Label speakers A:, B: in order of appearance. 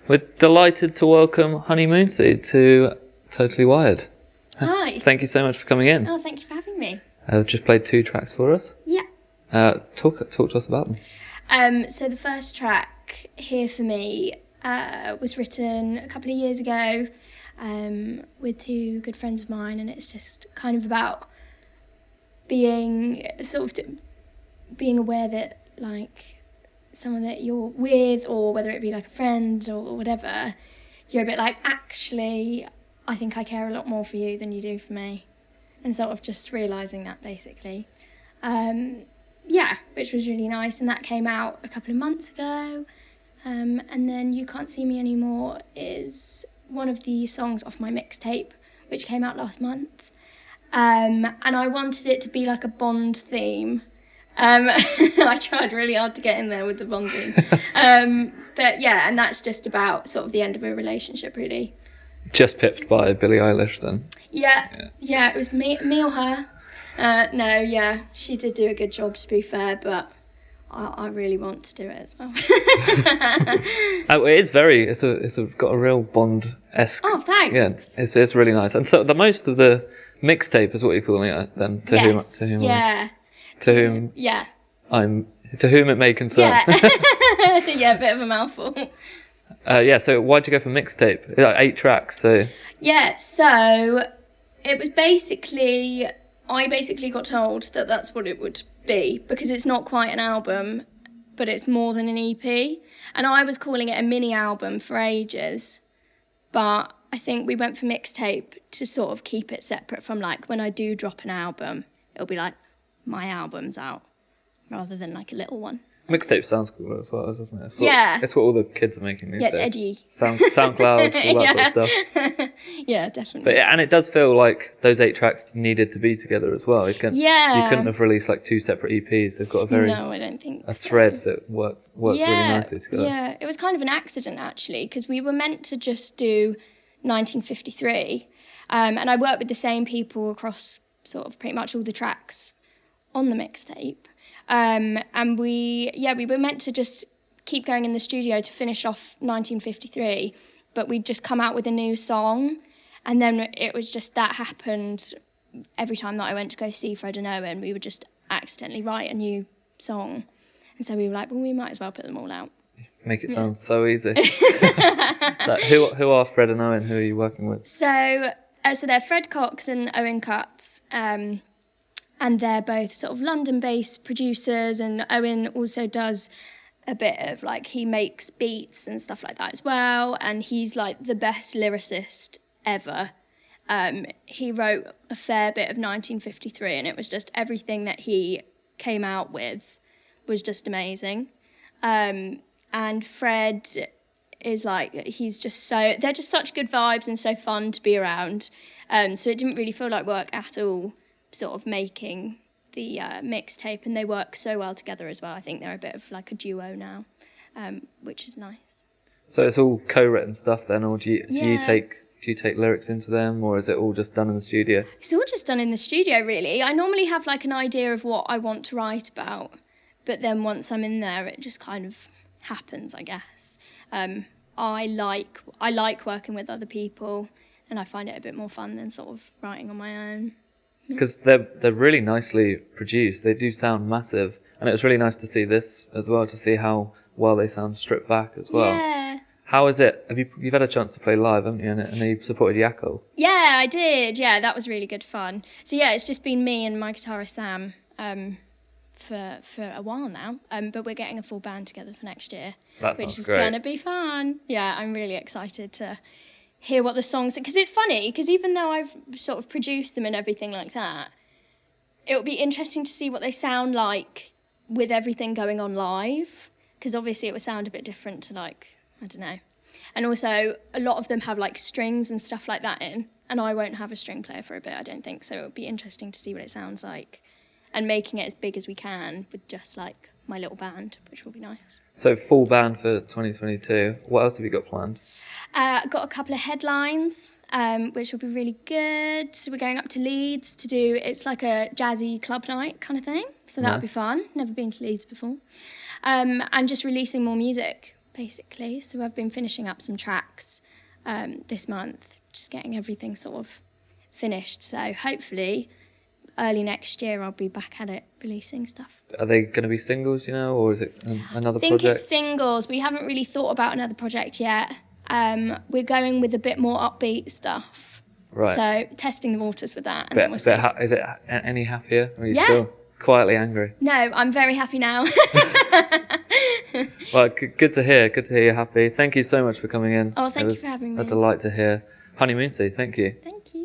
A: We're delighted to welcome Honey Mooncie to Totally Wired.
B: Hi.
A: Thank you so much for coming in.
B: Oh, thank you for having me.
A: Just played 2 tracks for us.
B: Yeah.
A: Talk to us about them.
B: So the first track, Here For Me, was written a couple of years ago with 2 good friends of mine, and it's just kind of about being aware that, like, someone that you're with, or whether it be like a friend or whatever, you're a bit like, actually, I think I care a lot more for you than you do for me, and sort of just realising that, basically. Which was really nice, and that came out a couple of months ago. And then You Can't See Me Anymore is one of the songs off my mixtape, which came out last month. And I wanted it to be like a Bond theme. I tried really hard to get in there with the Bond theme. But yeah, and that's just about sort of the end of a relationship, really.
A: Just pipped by Billie Eilish then?
B: Yeah, it was me or her. She did do a good job, to be fair, but I really want to do it as well.
A: It's got a real Bond-esque.
B: Oh, thanks.
A: Yeah, it's really nice. And so the most of the mixtape is what you're calling it then? To whom it may concern.
B: Yeah. Yeah, a bit of a mouthful.
A: So why'd you go for mixtape? It's like 8 tracks, so...
B: Yeah, so it was basically... I basically got told that that's what it would be, because it's not quite an album, but it's more than an EP. And I was calling it a mini album for ages, but I think we went for mixtape to sort of keep it separate from, like, when I do drop an album, it'll be like, my album's out, rather than like a little one.
A: Mixtape sounds cool as well, doesn't it? It's what all the kids are making these days.
B: Yeah, it's edgy.
A: SoundCloud, all that sort of stuff.
B: Yeah, definitely.
A: And it does feel like those 8 tracks needed to be together as well. You couldn't have released like 2 separate EPs. They've got
B: I don't think
A: a thread that worked really nicely together.
B: Yeah, it was kind of an accident, actually, because we were meant to just do 1953, and I worked with the same people across sort of pretty much all the tracks on the mixtape. And we were meant to just keep going in the studio to finish off 1953, but we'd just come out with a new song, and then it was just that happened every time that I went to go see Fred and Owen. We would just accidentally write a new song, and so we were like, well, we might as well put them all out.
A: Make it sound so easy. So who are Fred and Owen? Who are you working with?
B: So they're Fred Cox and Owen Cutts. And they're both sort of London-based producers, and Owen also does a bit of, like, he makes beats and stuff like that as well, and he's, like, the best lyricist ever. He wrote a fair bit of 1953, and it was just everything that he came out with was just amazing. And Fred is, like, they're just such good vibes and so fun to be around. So it didn't really feel like work at all, sort of making the mixtape, and they work so well together as well. I think they're a bit of like a duo now, which is nice.
A: So it's all co-written stuff then, or do you take lyrics into them, or is it all just done in the studio?
B: It's all just done in the studio, really. I normally have like an idea of what I want to write about, but then once I'm in there, it just kind of happens, I guess. I like working with other people, and I find it a bit more fun than sort of writing on my own.
A: Because they're really nicely produced. They do sound massive, and it was really nice to see this as well, to see how well they sound stripped back as well.
B: Yeah.
A: How is it? You've had a chance to play live, haven't you? And you supported Yakko.
B: Yeah, I did. Yeah, that was really good fun. So yeah, it's just been me and my guitarist Sam for a while now. But we're getting a full band together for next year, which is going to be fun. Yeah, I'm really excited to hear what the songs... Because it's funny, because even though I've sort of produced them and everything like that, it would be interesting to see what they sound like with everything going on live, because obviously it would sound a bit different to, like, I don't know. And also, a lot of them have, like, strings and stuff like that in, and I won't have a string player for a bit, I don't think, so it would be interesting to see what it sounds like, and making it as big as we can with just, like, my little band, which will be nice.
A: So full band for 2022. What else have you got planned?
B: Got a couple of headlines, which will be really good. We're going up to Leeds to do, it's like a jazzy club night kind of thing. So that'll be fun. Never been to Leeds before. And just releasing more music, basically. So I've been finishing up some tracks this month, just getting everything sort of finished. So hopefully early next year I'll be back at it, releasing stuff.
A: Are they going to be singles, or is it another
B: I think
A: project?
B: it's singles. We haven't really thought about another project yet. We're going with a bit more upbeat stuff.
A: Right.
B: So testing the waters with that. And then we'll see.
A: Is it any happier? Or are you
B: Yeah.
A: still quietly angry?
B: No, I'm very happy now.
A: Well, good to hear. Good to hear you're happy. Thank you so much for coming in.
B: Oh, thank you for having me.
A: A delight to hear. Honey Mooncie, thank you.
B: Thank you.